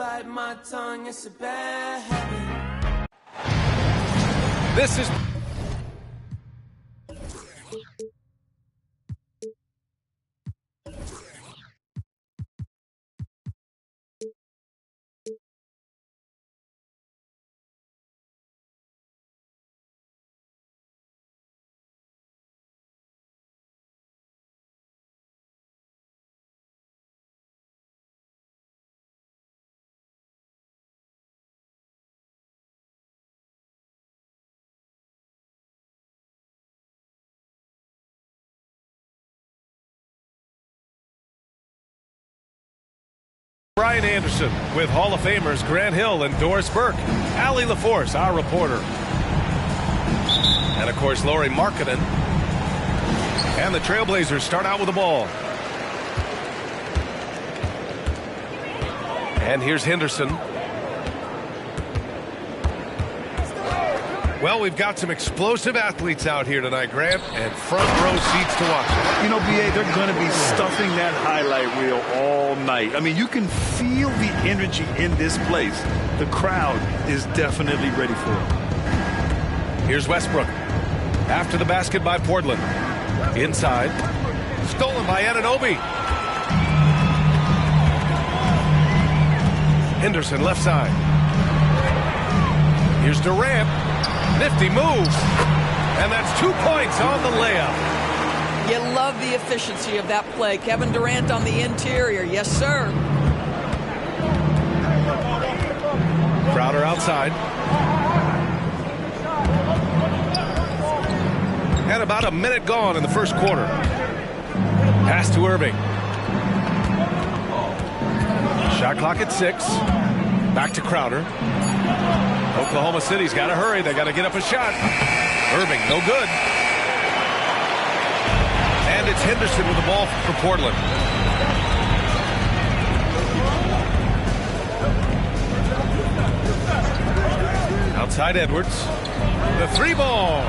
bite my tongue, it's a bad habit. This is... Brian Anderson with Hall of Famers Grant Hill and Doris Burke. Allie LaForce, our reporter. And, of course, Lori Markkinen. And the Trailblazers start out with the ball. And here's Henderson. Well, we've got some explosive athletes out here tonight, Grant, and front row seats to watch. You know, B.A., they're going to be stuffing that highlight reel all night. I mean, you can feel the energy in this place. The crowd is definitely ready for it. Here's Westbrook. After the basket by Portland. Inside. Stolen by Anunoby. Henderson left side. Here's Durant. Nifty move. And that's 2 points on the layup. You love the efficiency of that play. Kevin Durant on the interior. Yes, sir. Crowder outside. And about a minute gone in the first quarter. Pass to Irving. Shot clock at 6. Back to Crowder. Oklahoma City's got to hurry. They got to get up a shot. Irving, no good. And it's Henderson with the ball for Portland. Outside Edwards. The 3-ball.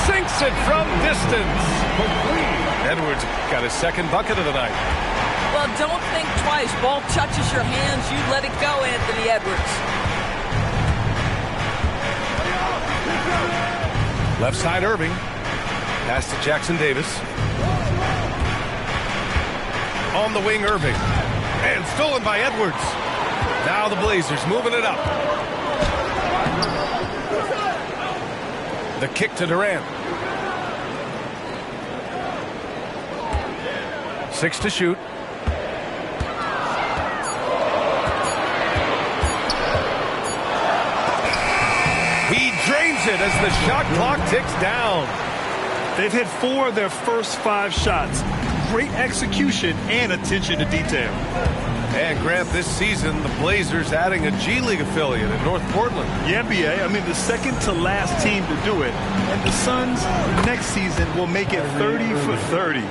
Sinks it from distance. Edwards got his second bucket of the night. Well, don't think twice. Ball touches your hands. You let it go, Anthony Edwards. Left side Irving. Pass to Jackson Davis. On the wing Irving. And stolen by Edwards. Now the Blazers moving it up. The kick to Durant. 6 to shoot. He drains it as the shot clock ticks down. They've hit 4 of their first 5 shots. Great execution and attention to detail. And Grant, this season, the Blazers adding a G League affiliate in North Portland. Yeah, B.A. I mean, the second to last team to do it. And the Suns next season will make it 30 for 30.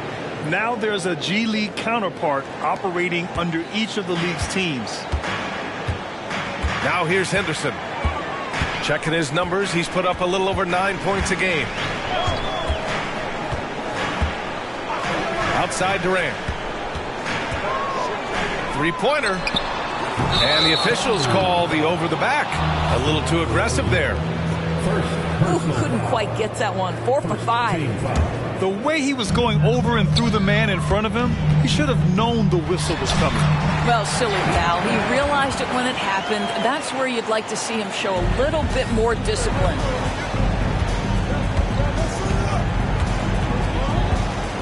Now there's a G League counterpart operating under each of the league's teams. Now here's Henderson. Checking his numbers, he's put up a little over 9 points a game. Outside Durant. 3-pointer. And the officials call the over the back. A little too aggressive there. Ooh, couldn't quite get that one. 4 for 5. The way he was going over and through the man in front of him, he should have known the whistle was coming. Well, silly pal. He realized it when it happened. That's where you'd like to see him show a little bit more discipline.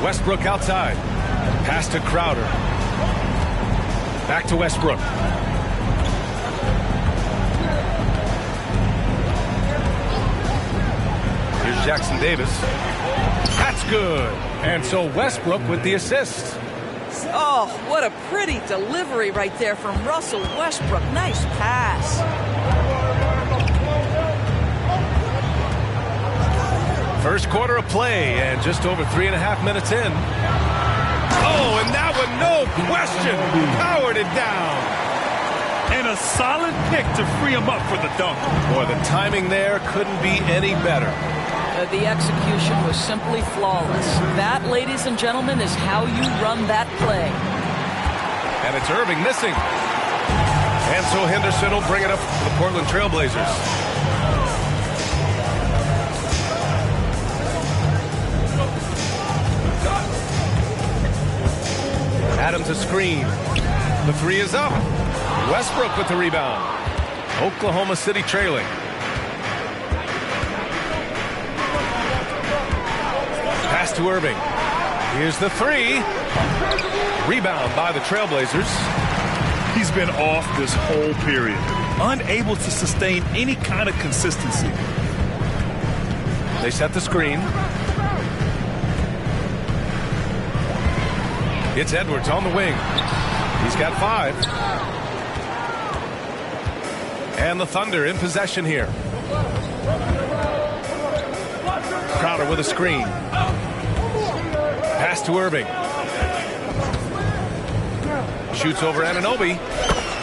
Westbrook outside. Pass to Crowder. Back to Westbrook. Here's Jackson Davis. That's good. And so Westbrook with the assist. Oh, what a pretty delivery right there from Russell Westbrook. Nice pass. First quarter of play and just over 3.5 minutes in. Oh, and that one, no question, powered it down. And a solid pick to free him up for the dunk. Boy, the timing there couldn't be any better. The execution was simply flawless. That, ladies and gentlemen, is how you run that play. And it's Irving missing. And so Henderson will bring it up for the Portland Trailblazers. Adams a screen. The three is up. Westbrook with the rebound. Oklahoma City trailing. Pass to Irving. Here's the three. Rebound by the Trailblazers. He's been off this whole period, unable to sustain any kind of consistency. They set the screen. It's Edwards on the wing. He's got 5. And the Thunder in possession here. Crowder with a screen. Pass to Irving. Shoots over Anunoby.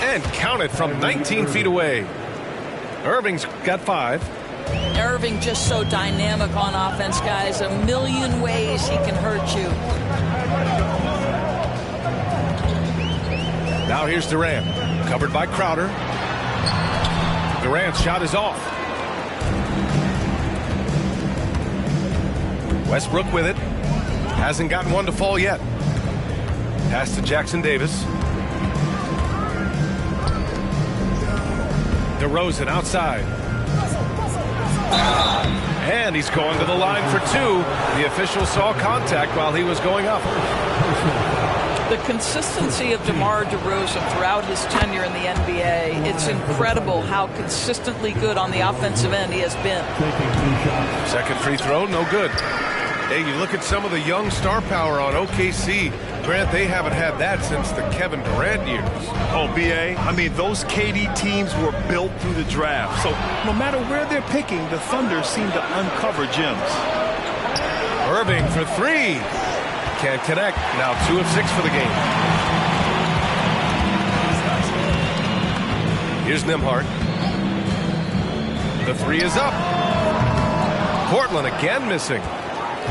And counted from 19 feet away. Irving's got 5. Irving just so dynamic on offense, guys. A million ways he can hurt you. Now here's Durant. Covered by Crowder. Durant's shot is off. Westbrook with it. Hasn't gotten one to fall yet. Pass to Jackson Davis. DeRozan outside. And he's going to the line for 2. The official saw contact while he was going up. The consistency of DeMar DeRozan throughout his tenure in the NBA, it's incredible how consistently good on the offensive end he has been. Second free throw, no good. Hey, you look at some of the young star power on OKC. Grant, they haven't had that since the Kevin Durant years. Oh, B.A., I mean, those KD teams were built through the draft. So no matter where they're picking, the Thunder seem to uncover gems. Irving for 3. Can't connect. Now 2 of 6 for the game. Here's Nembhard. The 3 is up. Portland again missing.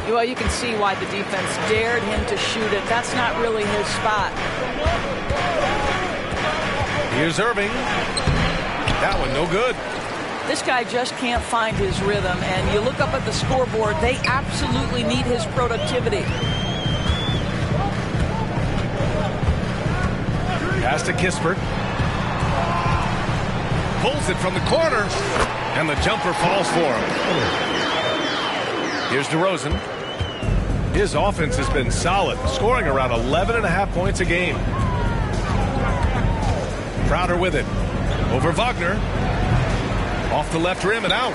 Well, you can see why the defense dared him to shoot it. That's not really his spot. Here's Irving. That one no good. This guy just can't find his rhythm, and you look up at the scoreboard, they absolutely need his productivity. Pass to Kispert. Pulls it from the corner, and the jumper falls for him. Here's DeRozan. His offense has been solid, scoring around 11.5 points a game. Crowder with it. Over Wagner. Off the left rim and out.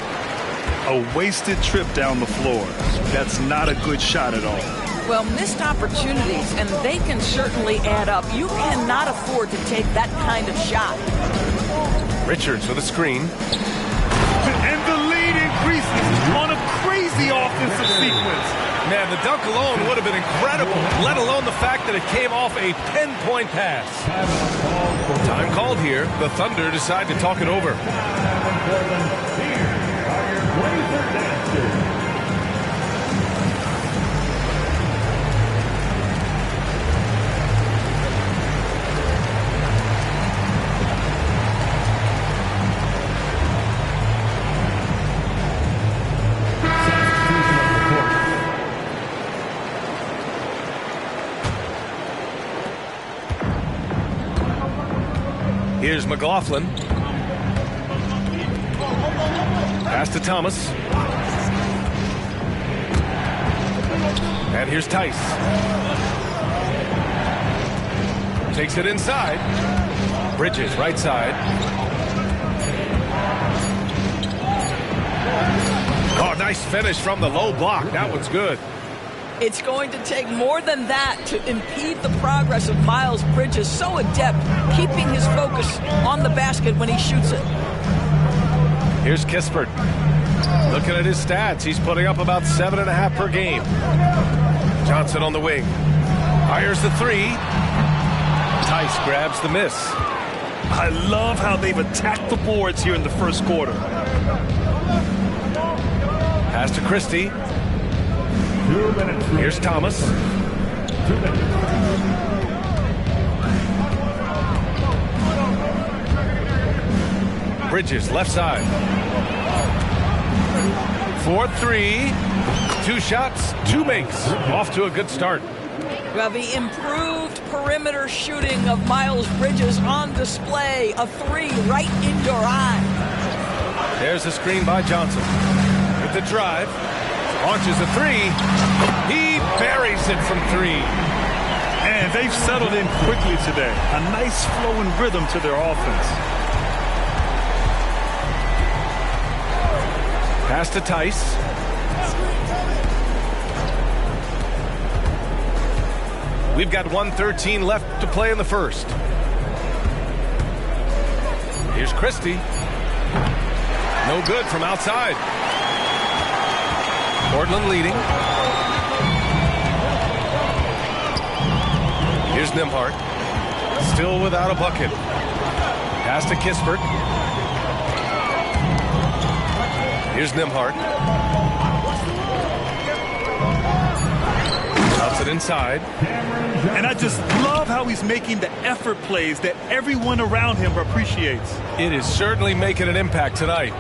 A wasted trip down the floor. That's not a good shot at all. Well, missed opportunities, and they can certainly add up. You cannot afford to take that kind of shot. Richards with a screen. And the lead increases on a crazy offensive sequence. Man, the dunk alone would have been incredible, let alone the fact that it came off a pinpoint pass. Time called here. The Thunder decide to talk it over. Here's McLaughlin. Pass to Thomas. And here's Tice. Takes it inside. Bridges, right side. Oh, nice finish from the low block. That one's good. It's going to take more than that to impede the progress of Miles Bridges. So adept, keeping his focus on the basket when he shoots it. Here's Kispert. Looking at his stats, he's putting up about 7.5 per game. Johnson on the wing. Fires the 3. Tice grabs the miss. I love how they've attacked the boards here in the first quarter. Pass to Christie. Here's Thomas. Bridges, left side. 4-3. 2 shots, 2 makes. Off to a good start. Well, the improved perimeter shooting of Miles Bridges on display. A 3 right in your eye. There's a screen by Johnson. With the drive. Launches a 3. He buries it from 3. And they've settled in quickly today. A nice flow and rhythm to their offense. Pass to Tice. We've got 1:13 left to play in the first. Here's Christie. No good from outside. Portland leading. Here's Nembhard. Still without a bucket. Pass to Kispert. Here's Nembhard. Outs it inside. And I just love how he's making the effort plays that everyone around him appreciates. It is certainly making an impact tonight.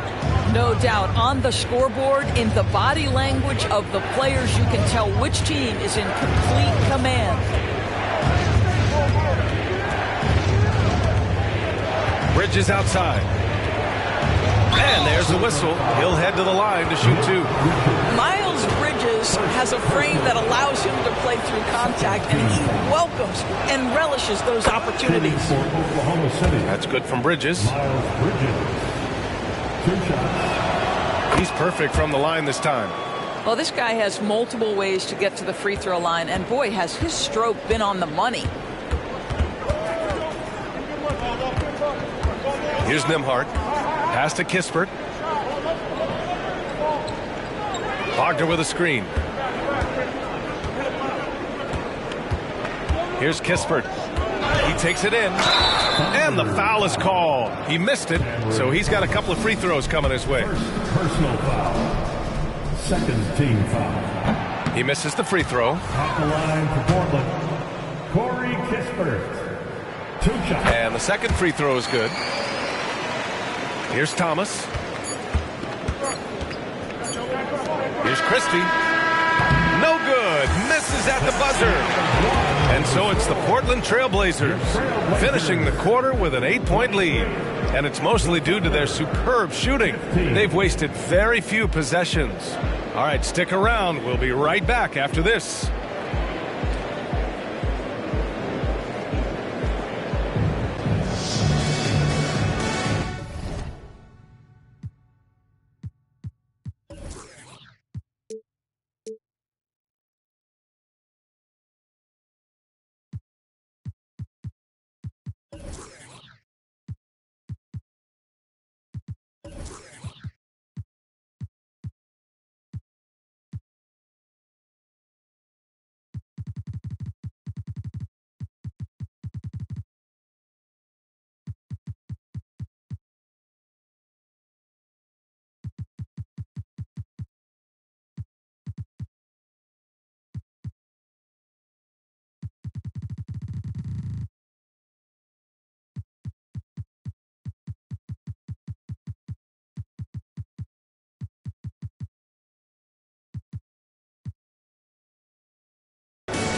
No doubt. On the scoreboard, in the body language of the players, you can tell which team is in complete command. Bridges outside. And there's the whistle. He'll head to the line to shoot 2. Miles Bridges has a frame that allows him to play through contact, and he welcomes and relishes those opportunities. That's good from Bridges. He's perfect from the line this time. Well, this guy has multiple ways to get to the free throw line, and boy, has his stroke been on the money. Here's Nembhard. Pass to Kispert. Wagner with a screen. Here's Kispert. He takes it in. And the foul is called. He missed it, so he's got a couple of free throws coming his way. Personal foul. Second team foul. He misses the free throw. Off the line for Portland, Corey Kispert. 2 shots. And the second free throw is good. Here's Thomas. Here's Christie. No good. Misses at the buzzer. And so it's the Portland Trailblazers finishing the quarter with an 8-point lead. And it's mostly due to their superb shooting. They've wasted very few possessions. All right, stick around. We'll be right back after this.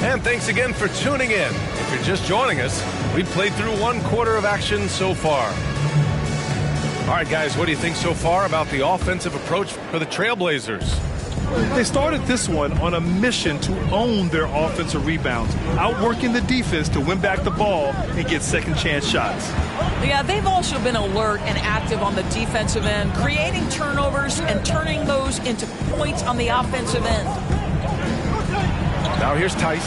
And thanks again for tuning in. If you're just joining us, we've played through 1 quarter of action so far. All right, guys, what do you think so far about the offensive approach for the Trailblazers? They started this one on a mission to own their offensive rebounds, outworking the defense to win back the ball and get second chance shots. Yeah, they've also been alert and active on the defensive end, creating turnovers and turning those into points on the offensive end. Now here's Tice.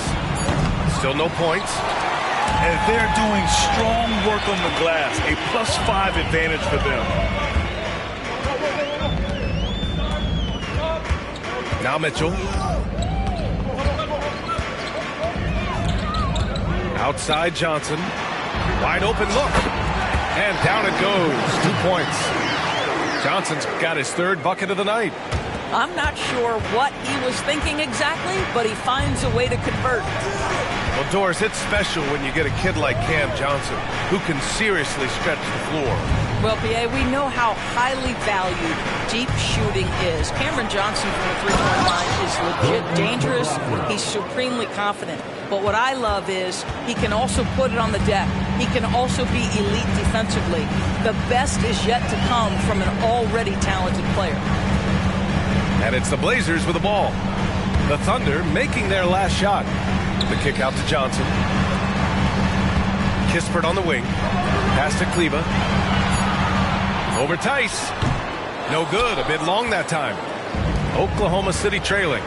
Still no points. And they're doing strong work on the glass, a +5 advantage for them. Now Mitchell. Outside Johnson. Wide open look. And down it goes. 2 points. Johnson's got his 3rd bucket of the night. I'm not sure what he was thinking exactly, but he finds a way to convert. Well, Doris, it's special when you get a kid like Cam Johnson who can seriously stretch the floor. Well, BA, we know how highly valued deep shooting is. Cameron Johnson from the three-point line is legit dangerous. He's supremely confident. But what I love is he can also put it on the deck. He can also be elite defensively. The best is yet to come from an already talented player. And it's the Blazers with the ball. The Thunder making their last shot. The kick out to Johnson. Kispert on the wing. Pass to Kleba. Over Tice. No good. A bit long that time. Oklahoma City trailing.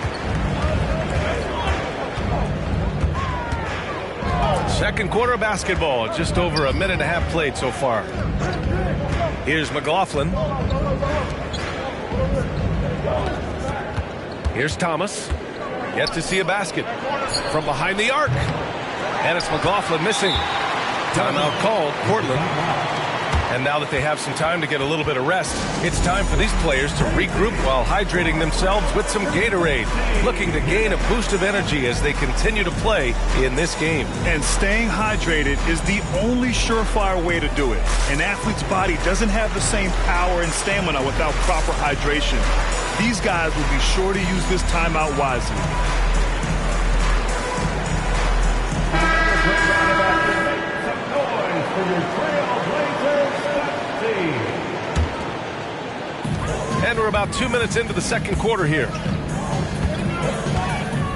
Second quarter basketball. Just over a minute and a half played so far. Here's McLaughlin. Here's Thomas. Yet to see a basket. From behind the arc. And it's McLaughlin missing. Timeout called. Portland. And now that they have some time to get a little bit of rest, it's time for these players to regroup while hydrating themselves with some Gatorade, looking to gain a boost of energy as they continue to play in this game. And staying hydrated is the only surefire way to do it. An athlete's body doesn't have the same power and stamina without proper hydration. These guys will be sure to use this timeout wisely. And we're about 2 minutes into the second quarter here.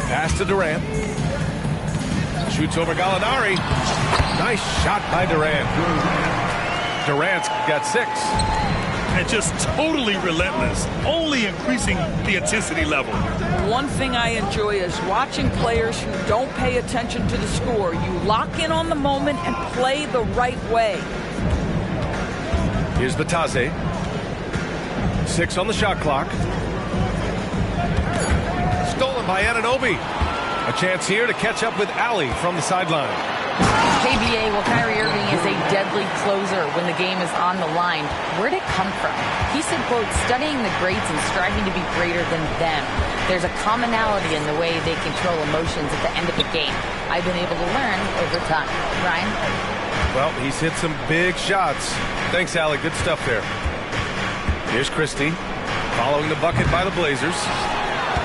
Pass to Durant. Shoots over Gallinari. Nice shot by Durant. Durant's got 6. And just totally relentless, only increasing the intensity level. One thing I enjoy is watching players who don't pay attention to the score. You lock in on the moment and play the right way. Here's Batase. 6 on the shot clock. Stolen by Anunoby. A chance here to catch up with Ali from the sideline. KBA, well, Kyrie Irving is a deadly closer when the game is on the line. Where'd it come from? He said, quote, studying the greats and striving to be greater than them. There's a commonality in the way they control emotions at the end of the game. I've been able to learn over time. Ryan? Well, he's hit some big shots. Thanks, Ali. Good stuff there. Here's Christie, following the bucket by the Blazers.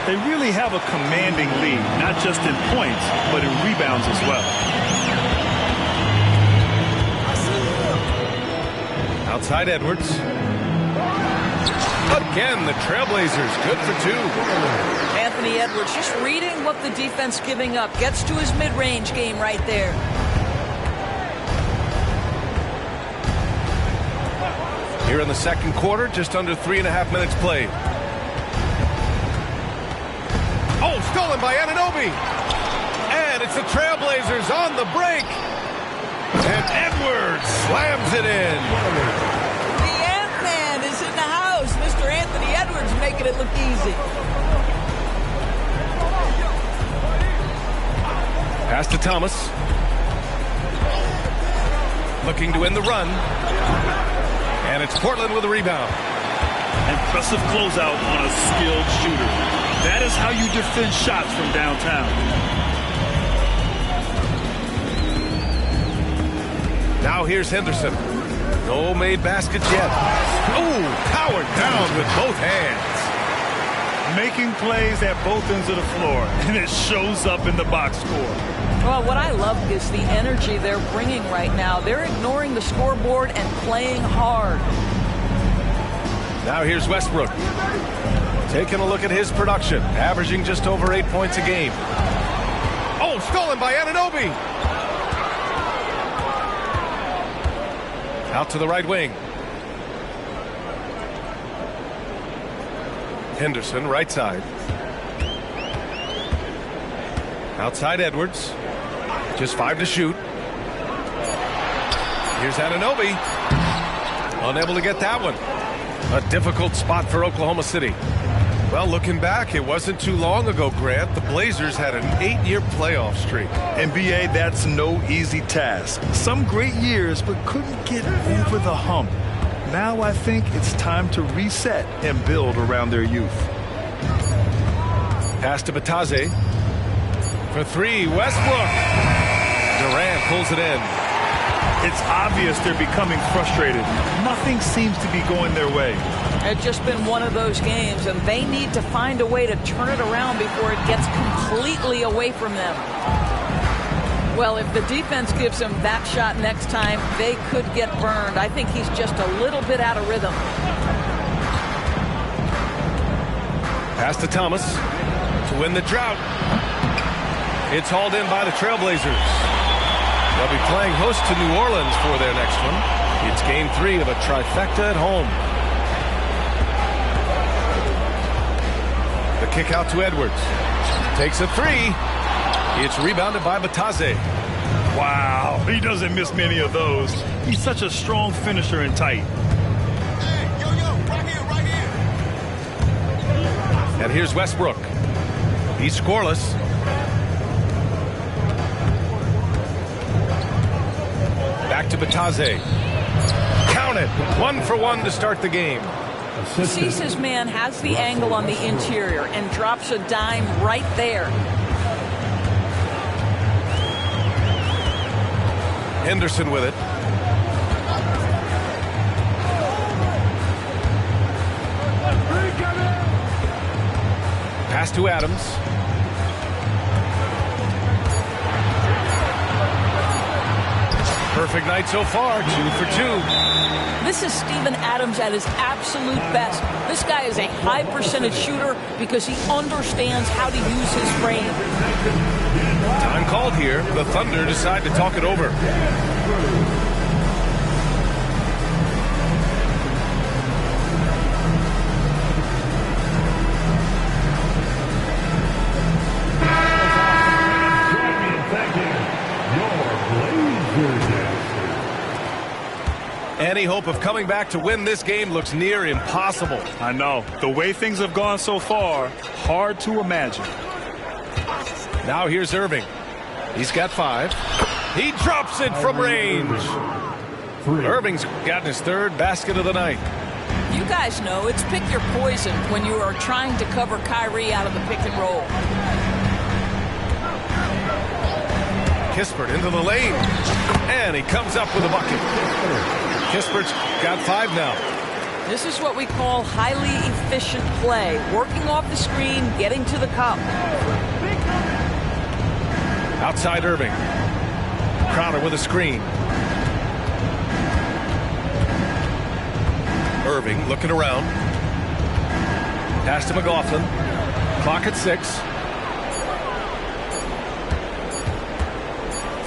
They really have a commanding lead, not just in points, but in rebounds as well. Outside Edwards. Again, the Trailblazers, good for 2. Anthony Edwards just reading what the defense giving up. Gets to his mid-range game right there. Here in the second quarter, just under 3.5 minutes played. Oh, stolen by Anunoby. And it's the Trailblazers on the break. And Edwards slams it in. The Ant-Man is in the house. Mr. Anthony Edwards making it look easy. Pass to Thomas. Looking to end the run. And it's Portland with a rebound. Impressive closeout on a skilled shooter. That is how you defend shots from downtown. Now here's Henderson. No made baskets yet. Oh, powered down with both hands. Making plays at both ends of the floor, and it shows up in the box score. Well, what I love is the energy they're bringing right now. They're ignoring the scoreboard and playing hard. Now here's Westbrook. Taking a look at his production, averaging just over 8 points a game. Oh, stolen by Anunoby. Out to the right wing. Henderson, right side. Outside Edwards. Just 5 to shoot. Here's Anunoby. Unable to get that one. A difficult spot for Oklahoma City. Well, looking back, it wasn't too long ago, Grant. The Blazers had an 8-year playoff streak. NBA, that's no easy task. Some great years, but couldn't get over the hump. Now I think it's time to reset and build around their youth. Pass to Batase. For 3, Westbrook. Durant pulls it in. It's obvious they're becoming frustrated. Nothing seems to be going their way. It's just been one of those games, and they need to find a way to turn it around before it gets completely away from them. Well, if the defense gives him that shot next time, they could get burned. I think he's just a little bit out of rhythm. Pass to Thomas to win the drought. It's hauled in by the Trailblazers. They'll be playing host to New Orleans for their next one. It's game 3 of a trifecta at home. The kick out to Edwards. Takes a 3. It's rebounded by Bataze. Wow, he doesn't miss many of those. He's such a strong finisher and tight. Hey, yo, right here. And here's Westbrook. He's scoreless. Back to Bataze. Count it. 1 for 1 to start the game. He sees his man, has the angle on the interior, and drops a dime right there. Henderson with it. Pass to Adams. Perfect night so far, 2 for 2. This is Steven Adams at his absolute best. This guy is a high percentage shooter because he understands how to use his frame. Time called here. The Thunder decide to talk it over. Any hope of coming back to win this game looks near impossible. I know. The way things have gone so far, hard to imagine. Now here's Irving. He's got 5. He drops it from range. Irving's gotten his 3rd basket of the night. You guys know it's pick your poison when you are trying to cover Kyrie out of the pick and roll. Kispert into the lane. And he comes up with a bucket. Kispert's got 5 now. This is what we call highly efficient play. Working off the screen, getting to the cup. Outside Irving. Crowder with a screen. Irving looking around. Pass to McLaughlin. Clock at 6.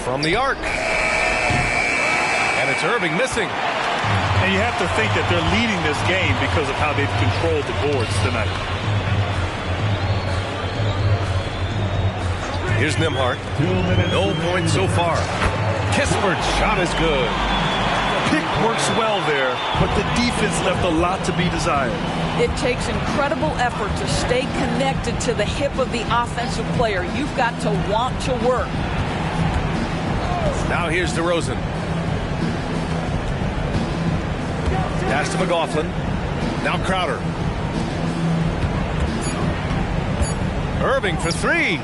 From the arc. And it's Irving missing. And you have to think that they're leading this game because of how they've controlled the boards tonight. Here's Nembhard. No points so far. Kispert's shot is good. Pick works well there, but the defense left a lot to be desired. It takes incredible effort to stay connected to the hip of the offensive player. You've got to want to work. Now here's DeRozan. Pass to McLaughlin. Now Crowder. Irving for 3.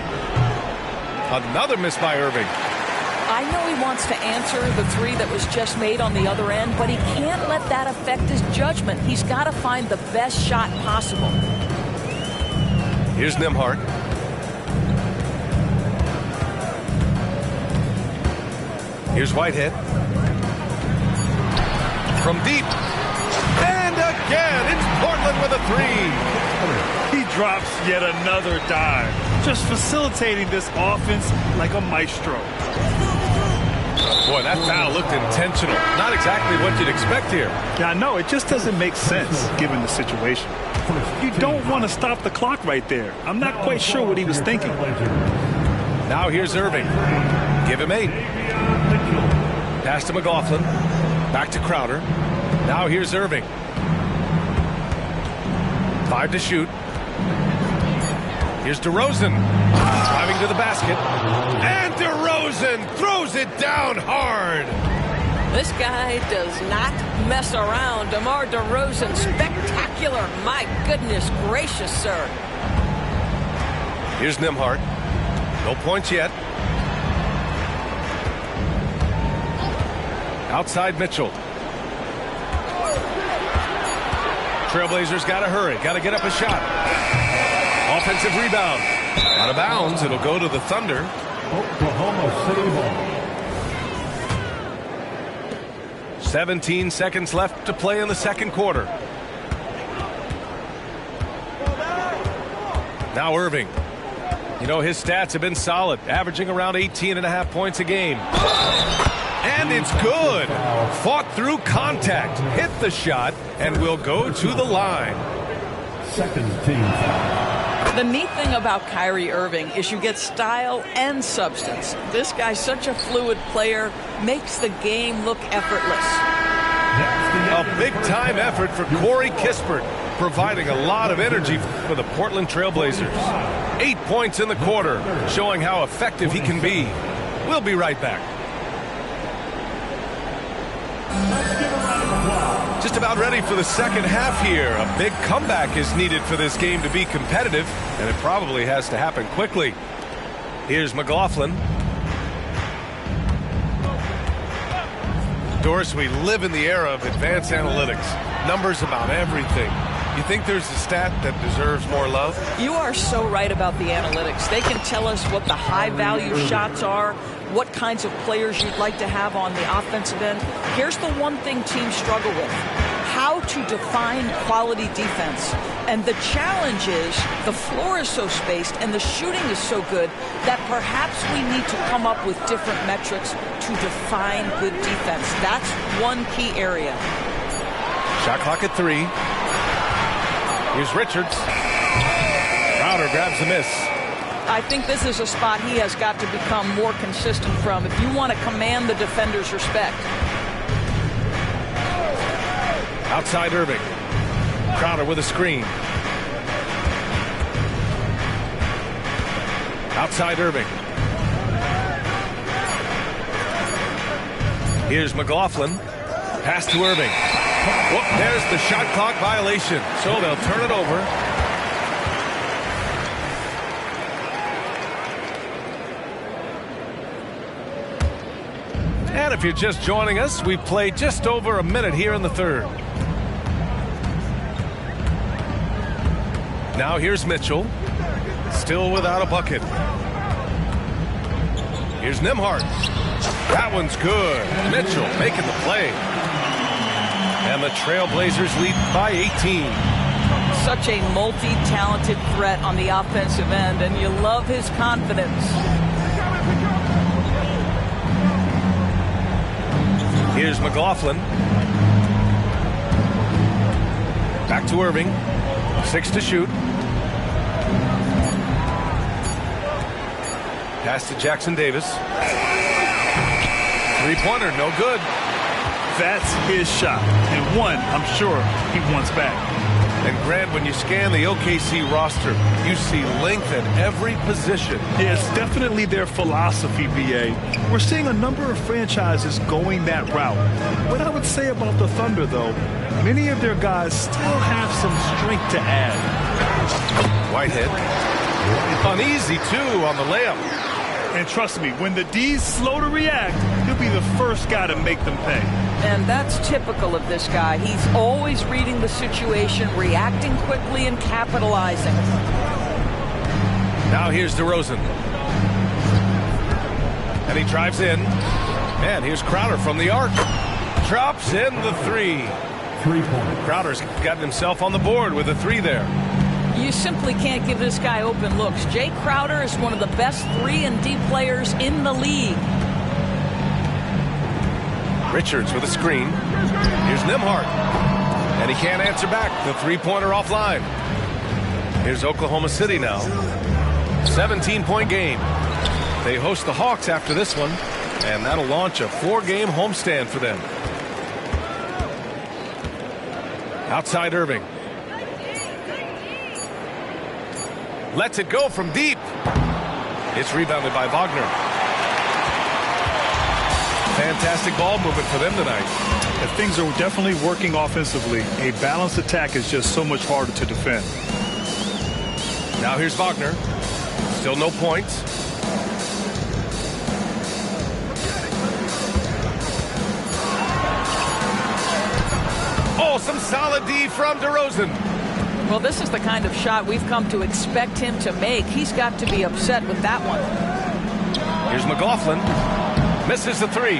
Another miss by Irving. I know he wants to answer the 3 that was just made on the other end, but he can't let that affect his judgment. He's got to find the best shot possible. Here's Nembhard. Here's Whitehead. From deep. And again, it's Portland with a 3. He drops yet another dime, just facilitating this offense like a maestro. Boy, that foul looked intentional. Not exactly what you'd expect here. Yeah, I know. It just doesn't make sense given the situation. You don't want to stop the clock right there. I'm not quite sure what he was thinking. Now here's Irving. Give him 8. Pass to McLaughlin. Back to Crowder. Now here's Irving. 5 to shoot. Here's DeRozan. Driving to the basket. And DeRozan throws it down hard. This guy does not mess around. DeMar DeRozan, spectacular. My goodness gracious, sir. Here's Nembhard. No points yet. Outside Mitchell. Trailblazers got to hurry. Got to get up a shot. Offensive rebound. Out of bounds. It'll go to the Thunder. Oklahoma City ball. 17 seconds left to play in the second quarter. Now Irving. You know, his stats have been solid, averaging around 18.5 points a game. And it's good. Fought through contact, hit the shot, and will go to the line. Second team foul. The neat thing about Kyrie Irving is you get style and substance. This guy's such a fluid player, makes the game look effortless. A big-time effort for Corey Kispert, providing a lot of energy for the Portland Trailblazers. 8 points in the quarter, showing how effective he can be. We'll be right back. Just about ready for the second half here. A big comeback is needed for this game to be competitive, and it probably has to happen quickly. Here's McLaughlin. Doris, we live in the era of advanced analytics. Numbers about everything. You think there's a stat that deserves more love? You are so right about the analytics. They can tell us what the high-value shots are, what kinds of players you'd like to have on the offensive end. Here's the one thing teams struggle with: how to define quality defense. And the challenge is the floor is so spaced and the shooting is so good that perhaps we need to come up with different metrics to define good defense. That's one key area. Shot clock at 3. Here's Richards. Crowder grabs a miss. I think this is a spot he has got to become more consistent from if you want to command the defender's respect. Outside Irving. Crowder with a screen. Outside Irving. Here's McLaughlin. Pass to Irving. Whoop, there's the shot clock violation. So they'll turn it over. And if you're just joining us, we've played just over a minute here in the third. Now here's Mitchell. Still without a bucket. Here's Nembhard. That one's good. Mitchell making the play. And the Trailblazers lead by 18. Such a multi-talented threat on the offensive end, and you love his confidence. Here's McLaughlin. Back to Irving. 6 to shoot. Pass to Jackson Davis. Three-pointer, no good. That's his shot, and one I'm sure he wants back. And Grant, when you scan the OKC roster, you see length at every position. Yeah, it's definitely their philosophy, BA. We're seeing a number of franchises going that route. What I would say about the Thunder, though, many of their guys still have some strength to add. Whitehead. Uneasy, too, on the layup. And trust me, when the D's slow to react, he'll be the first guy to make them pay. And that's typical of this guy. He's always reading the situation, reacting quickly, and capitalizing. Now here's DeRozan. And he drives in. And here's Crowder from the arc. Drops in the 3. 3-point. Crowder's gotten himself on the board with a 3 there. You simply can't give this guy open looks. Jay Crowder is one of the best 3-and-D players in the league. Richards with a screen. Here's Nembhard. And he can't answer back. The three-pointer offline. Here's Oklahoma City now. 17-point game. They host the Hawks after this one, and that'll launch a 4-game homestand for them. Outside Irving. Lets it go from deep. It's rebounded by Wagner. Fantastic ball movement for them tonight. And things are definitely working offensively. A balanced attack is just so much harder to defend. Now here's Wagner. Still no points. Oh, some solid D from DeRozan. Well, this is the kind of shot we've come to expect him to make. He's got to be upset with that one. Here's McLaughlin. Misses the three.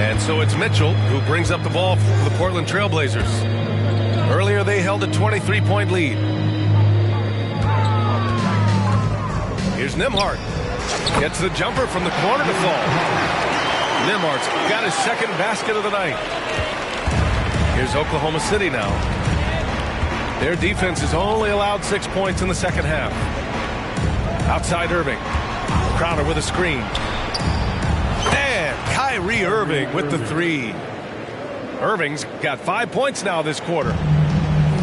And so it's Mitchell who brings up the ball for the Portland Trailblazers. Earlier they held a 23-point lead. Here's Nembhard. Gets the jumper from the corner to fall. Nembhard's got his second basket of the night. Here's Oklahoma City now. Their defense has only allowed 6 points in the second half. Outside Irving. Crowder with a screen. And Kyrie Irving with the three. Irving's got 5 points now this quarter.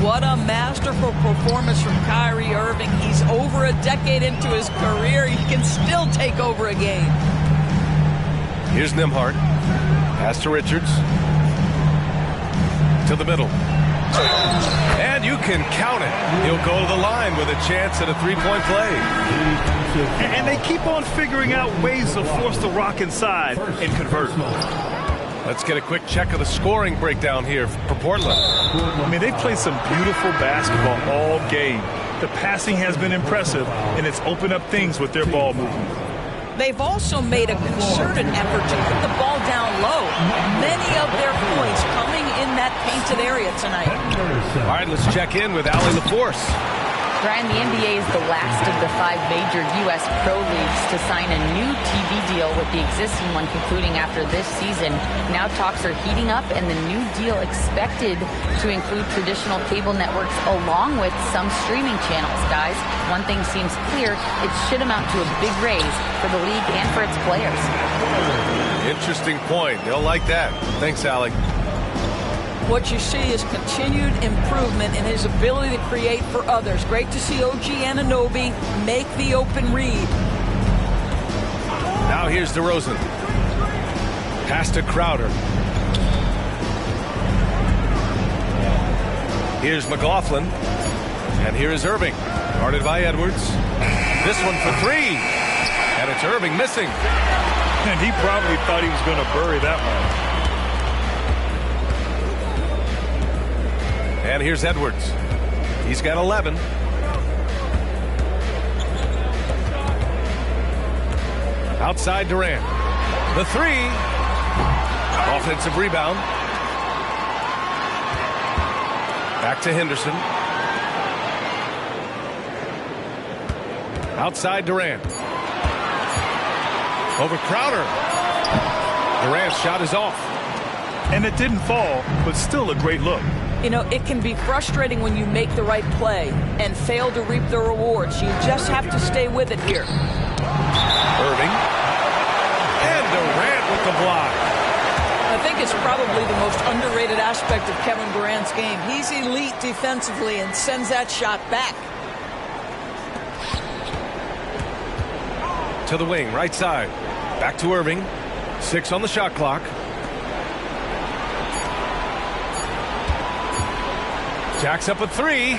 What a masterful performance from Kyrie Irving. He's over a decade into his career. He can still take over a game. Here's Nembhard. Pass to Richards. To the middle. And you can count it. He'll go to the line with a chance at a three-point play. And they keep on figuring out ways to force the rock inside and convert. Let's get a quick check of the scoring breakdown here for Portland. I mean, they've played some beautiful basketball all game. The passing has been impressive, and it's opened up things with their ball movement. They've also made a concerted effort to put the ball down low. Many of their points coming in that painted area tonight. All right, let's check in with Allie LaForce. Brian, the NBA is the last of the 5 major U.S. pro leagues to sign a new TV deal, with the existing one concluding after this season. Now talks are heating up, and the new deal expected to include traditional cable networks along with some streaming channels. Guys, one thing seems clear: it should amount to a big raise for the league and for its players. Interesting point. They'll like that. Thanks, Allie. What you see is continued improvement in his ability to create for others. Great to see OG Anunoby make the open read. Now here's DeRozan. Pass to Crowder. Here's McLaughlin. And here is Irving. Guarded by Edwards. This one for three. And it's Irving missing. And he probably thought he was going to bury that one. And here's Edwards. He's got 11. Outside Durant. The three. Offensive rebound. Back to Henderson. Outside Durant. Over Crowder. Durant's shot is off. And it didn't fall, but still a great look. You know, it can be frustrating when you make the right play and fail to reap the rewards. You just have to stay with it here. Irving. And Durant with the block. I think it's probably the most underrated aspect of Kevin Durant's game. He's elite defensively and sends that shot back. To the wing, right side. Back to Irving. 6 on the shot clock. Jacks up a three.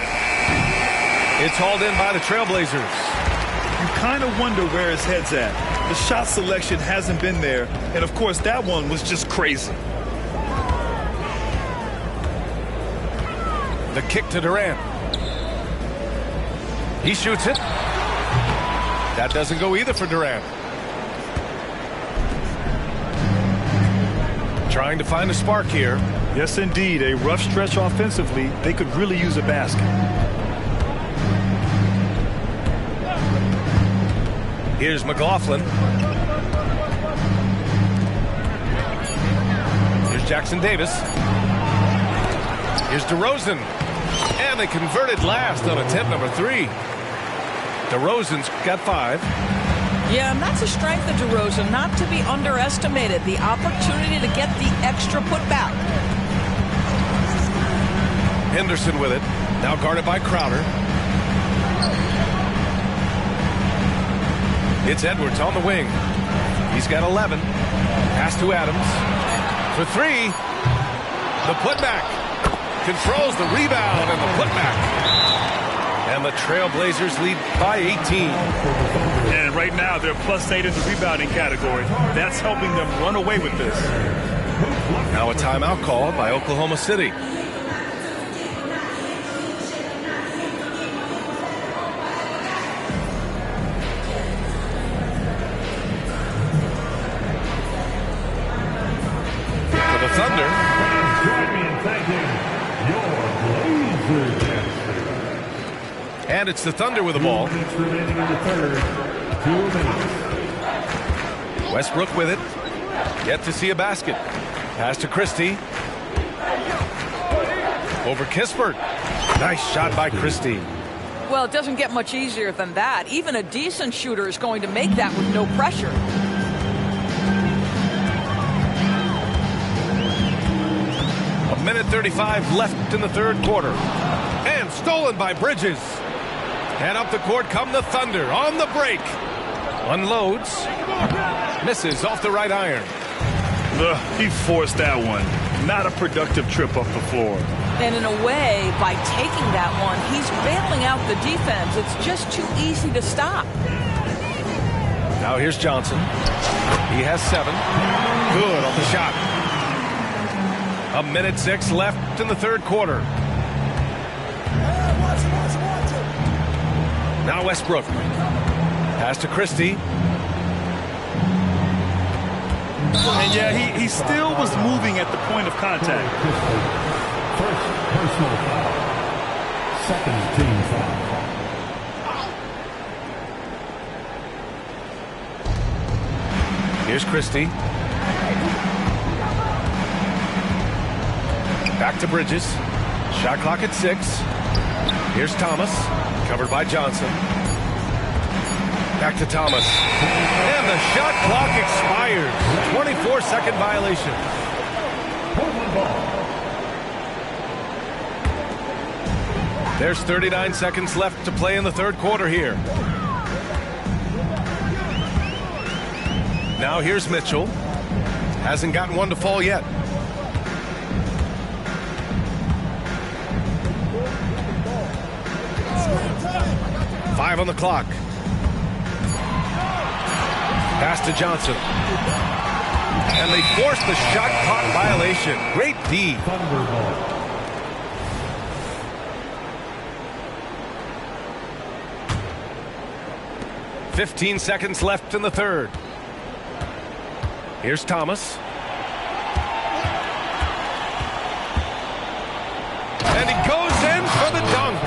It's hauled in by the Trailblazers. You kind of wonder where his head's at. The shot selection hasn't been there. And, of course, that one was just crazy. The kick to Durant. He shoots it. That doesn't go either for Durant. Trying to find a spark here. Yes, indeed. A rough stretch offensively. They could really use a basket. Here's McLaughlin. Here's Jackson Davis. Here's DeRozan. And they converted last on attempt number 3. DeRozan's got 5. Yeah, and that's a strength of DeRozan, not to be underestimated. The opportunity to get the extra putback. Henderson with it. Now guarded by Crowder. It's Edwards on the wing. He's got 11. Pass to Adams. For 3. The putback. Controls the rebound and the putback. And the Trailblazers lead by 18. And right now they're +8 in the rebounding category. That's helping them run away with this. Now a timeout called by Oklahoma City. For the Thunder. Join me in thanking your Blazer Dynasty. And it's the Thunder with the ball. 2 minutes remaining in the third. 2 minutes. Westbrook with it. Yet to see a basket. Pass to Christie. Over Kispert. Nice shot by Christie. Well, it doesn't get much easier than that. Even a decent shooter is going to make that with no pressure. A minute 35 left in the third quarter. And stolen by Bridges. And up the court come the Thunder on the break. Unloads. Misses off the right iron. He forced that one. Not a productive trip up the floor. And in a way, by taking that one, he's bailing out the defense. It's just too easy to stop. Now here's Johnson. He has 7. Good on the shot. A minute 6 left in the third quarter. Now Westbrook. Pass to Christie. And yeah, he still was moving at the point of contact. First personal foul. Second team foul. Here's Christie. Back to Bridges. Shot clock at 6. Here's Thomas. Covered by Johnson. Back to Thomas. And the shot clock expires. 24-second violation. There's 39 seconds left to play in the third quarter here. Now here's Mitchell. Hasn't gotten one to fall yet. Five on the clock. Pass to Johnson. And they force the shot clock violation. Great D. 15 seconds left in the third. Here's Thomas. And he goes in for the dunk.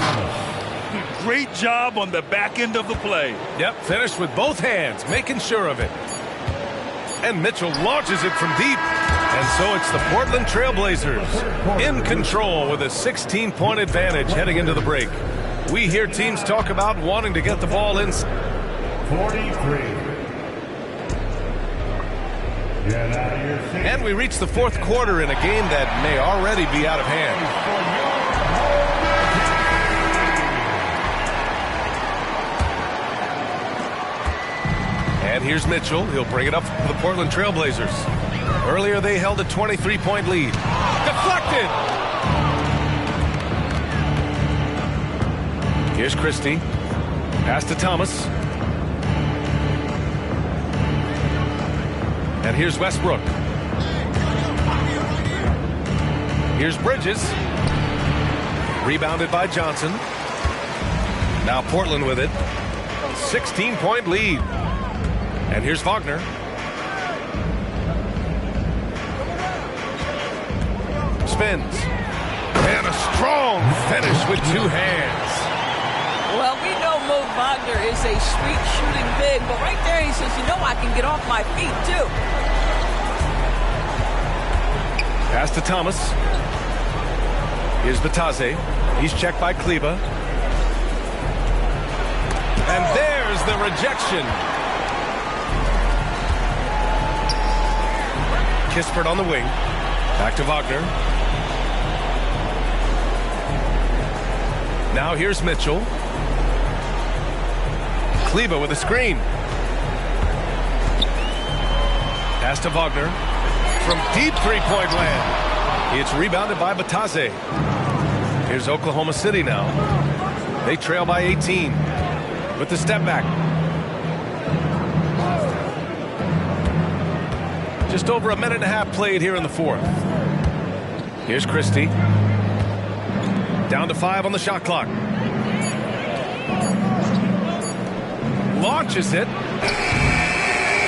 Great job on the back end of the play. Yep, finished with both hands, making sure of it. And Mitchell launches it from deep. And so it's the Portland Trailblazers in control with a 16-point advantage heading into the break. We hear teams talk about wanting to get the ball in. 43. And we reach the fourth quarter in a game that may already be out of hand. And here's Mitchell. He'll bring it up for the Portland Trailblazers. Earlier they held a 23-point lead. Deflected! Here's Christie. Pass to Thomas. And here's Westbrook. Here's Bridges. Rebounded by Johnson. Now Portland with it. 16-point lead. And here's Wagner. Spins. And a strong finish with two hands. Well, we know Mo Wagner is a street shooting big, but right there he says, you know, I can get off my feet too. Pass to Thomas. Here's Batase. He's checked by Kleba. And there's the rejection. Kispert on the wing. Back to Wagner. Now here's Mitchell. Kleba with a screen. Pass to Wagner. From deep three-point land. It's rebounded by Batase. Here's Oklahoma City now. They trail by 18 with the step back. Just over a minute and a half played here in the fourth. Here's Christie. Down to 5 on the shot clock. Launches it.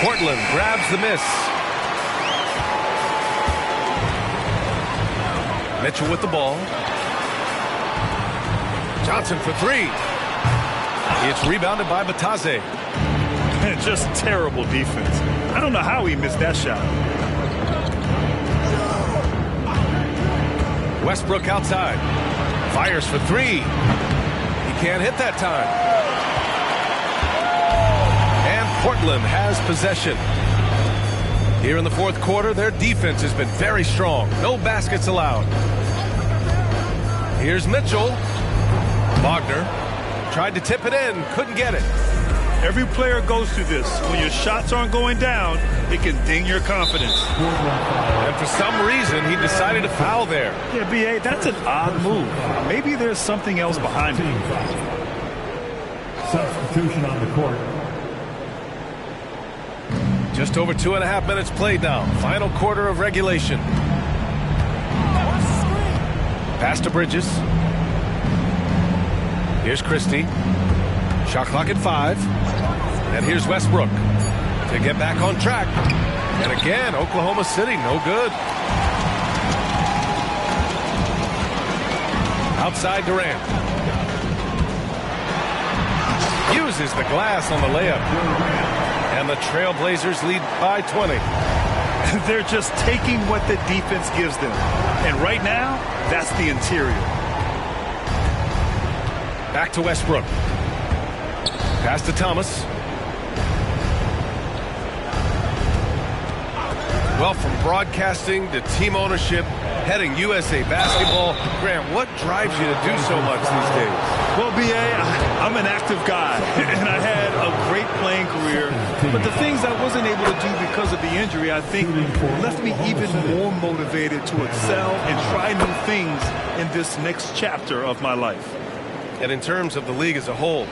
Portland grabs the miss. Mitchell with the ball. Johnson for 3. It's rebounded by Batase. Just terrible defense. I don't know how he missed that shot. Westbrook outside. Fires for 3. He can't hit that time. And Portland has possession. Here in the fourth quarter, their defense has been very strong. No baskets allowed. Here's Mitchell. Wagner tried to tip it in, couldn't get it. Every player goes through this. When your shots aren't going down, it can ding your confidence. And for some reason, he decided to foul there. Yeah, B.A., that's an odd move. Maybe there's something else behind it. Substitution on the court. Just over 2.5 minutes played now. Final quarter of regulation. Pass to Bridges. Here's Christie. Shot clock at 5. And here's Westbrook to get back on track. And again, Oklahoma City, no good. Outside Durant. Uses the glass on the layup. And the Trailblazers lead by 20. They're just taking what the defense gives them. And right now, that's the interior. Back to Westbrook. Pass to Thomas. Well, from broadcasting to team ownership, heading USA Basketball, Grant, what drives you to do so much these days? Well, B.A., I'm an active guy, and I had a great playing career. But the things I wasn't able to do because of the injury, I think, left me even more motivated to excel and try new things in this next chapter of my life. And in terms of the league as a whole,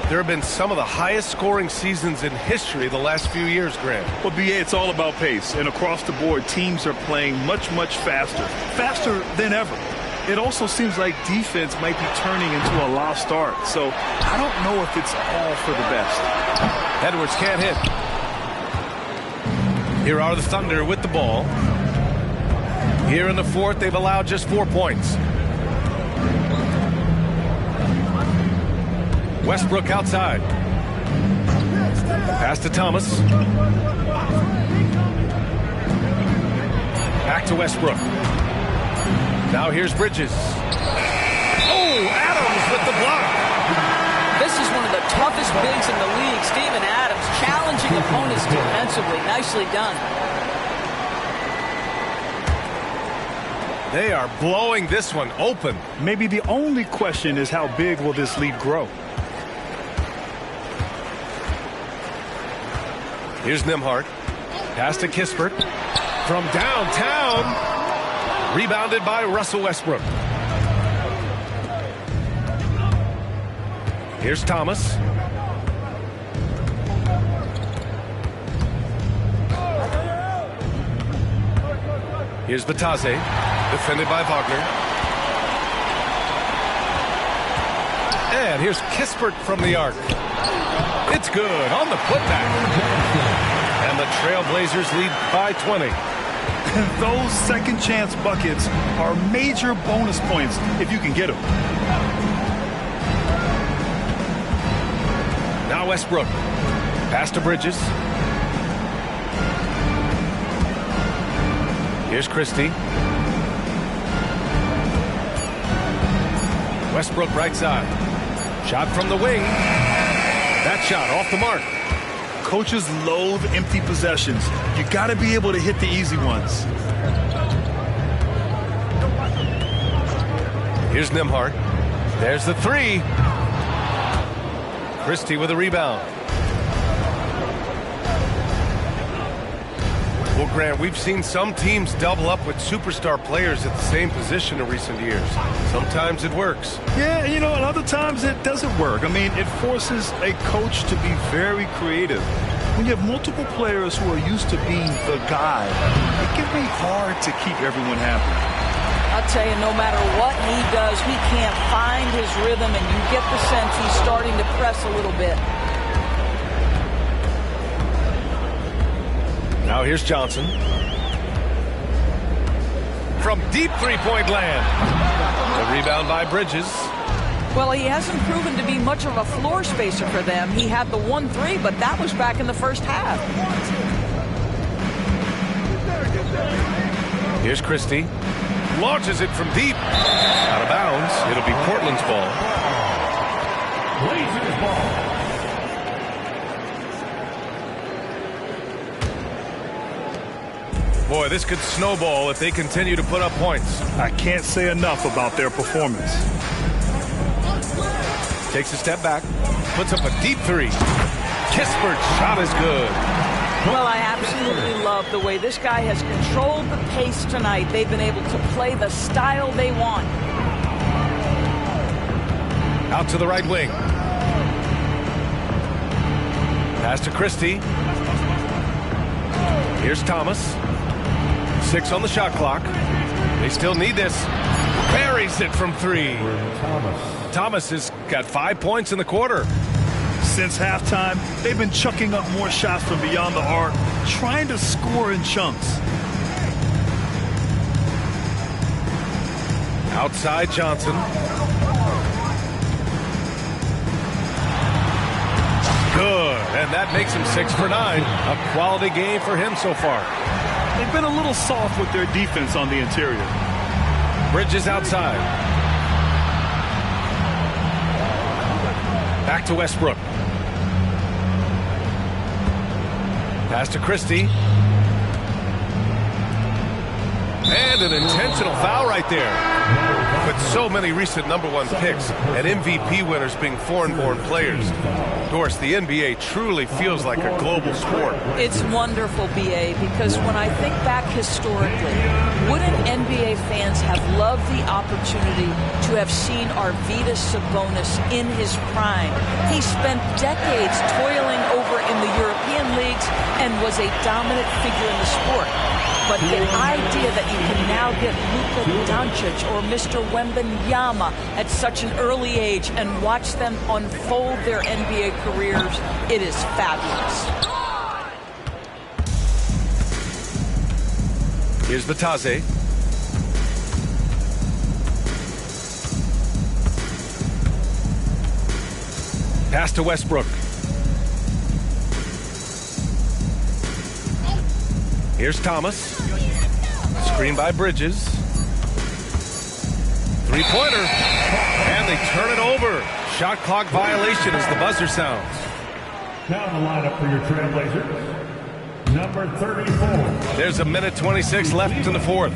there have been some of the highest scoring seasons in history the last few years, Grant. Well, B.A., it's all about pace. And across the board, teams are playing much, much faster. Faster than ever. It also seems like defense might be turning into a lost art. So I don't know if it's all for the best. Edwards can't hit. Here are the Thunder with the ball. Here in the fourth, they've allowed just 4 points. Westbrook outside. Pass to Thomas. Back to Westbrook. Now here's Bridges. Oh, Adams with the block. This is one of the toughest bigs in the league. Steven Adams challenging opponents defensively. Nicely done. They are blowing this one open. Maybe the only question is how big will this lead grow? Here's Nembhard. Pass to Kispert. From downtown. Rebounded by Russell Westbrook. Here's Thomas. Here's Batase. Defended by Wagner. And here's Kispert from the arc. It's good on the putback. And the Trailblazers lead by 20. Those second chance buckets are major bonus points if you can get them. Now Westbrook. Pass to Bridges. Here's Christie. Westbrook right side. Shot from the wing. That shot off the mark. Coaches loathe empty possessions. You got to be able to hit the easy ones. Here's Nembhard. There's the 3. Christie with a rebound. Well, Grant, we've seen some teams double up with superstar players at the same position in recent years. Sometimes it works. Yeah, you know, and other times it doesn't work. I mean, it forces a coach to be very creative. When you have multiple players who are used to being the guy, it can be hard to keep everyone happy. I'll tell you, no matter what he does, he can't find his rhythm, and you get the sense he's starting to press a little bit. Now here's Johnson. From deep three-point land. The rebound by Bridges. Well, he hasn't proven to be much of a floor spacer for them. He had the 1-3, but that was back in the first half. Here's Christie. Launches it from deep. Out of bounds. It'll be Portland's ball. Blazers ball. Boy, this could snowball if they continue to put up points. I can't say enough about their performance. Takes a step back. Puts up a deep three. Kispert's shot is good. Well, I absolutely love the way this guy has controlled the pace tonight. They've been able to play the style they want. Out to the right wing. Pass to Christie. Here's Thomas. 6 on the shot clock. They still need this. Buries it from 3. Thomas has got 5 points in the quarter. Since halftime, they've been chucking up more shots from beyond the arc, trying to score in chunks. Outside Johnson. Good, and that makes him 6 for 9. A quality game for him so far. They've been a little soft with their defense on the interior. Bridges outside. Back to Westbrook. Pass to Christie. And an intentional foul right there. With so many recent #1 picks and MVP winners being foreign-born players, Doris, the NBA truly feels like a global sport. It's wonderful, BA, because when I think back historically, wouldn't NBA fans have loved the opportunity to have seen Arvydas Sabonis in his prime? He spent decades toiling over in the European leagues and was a dominant figure in the sport. But the idea that you can now get Luka Doncic or Mr. Wembanyama at such an early age and watch them unfold their NBA careers, it is fabulous. Here's Vitazze. Pass to Westbrook. Here's Thomas. Screen by Bridges. Three-pointer. And they turn it over. Shot clock violation as the buzzer sounds. Now the lineup for your Trailblazers. Number 34. There's a minute 26 left in the fourth.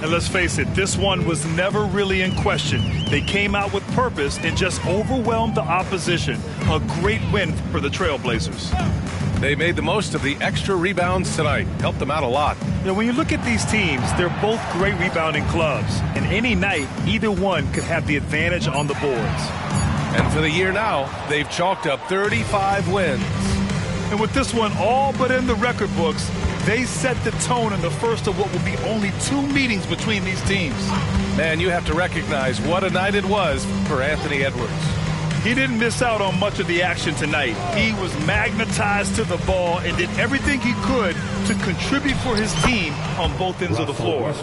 And let's face it, this one was never really in question. They came out with purpose and just overwhelmed the opposition. A great win for the Trailblazers. They made the most of the extra rebounds tonight. Helped them out a lot. You know, when you look at these teams, they're both great rebounding clubs. And any night, either one could have the advantage on the boards. And for the year now, they've chalked up 35 wins. And with this one all but in the record books, they set the tone in the first of what will be only 2 meetings between these teams. Man, you have to recognize what a night it was for Anthony Edwards. He didn't miss out on much of the action tonight. He was magnetized to the ball and did everything he could to contribute for his team on both ends of the floor.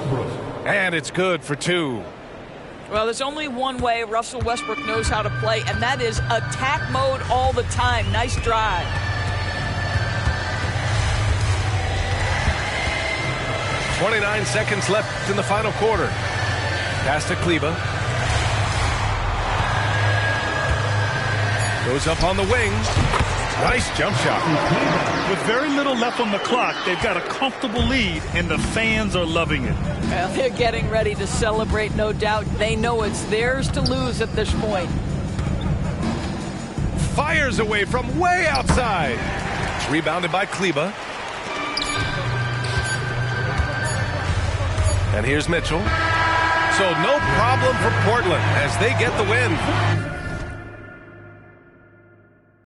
And it's good for 2. Well, there's only one way Russell Westbrook knows how to play, and that is attack mode all the time. Nice drive. .29 seconds left in the final quarter. Pass to Kleba. Goes up on the wing. Nice jump shot. With very little left on the clock, they've got a comfortable lead, and the fans are loving it. Well, they're getting ready to celebrate, no doubt. They know it's theirs to lose at this point. Fires away from way outside. It's rebounded by Kleba. And here's Mitchell. So no problem for Portland as they get the win.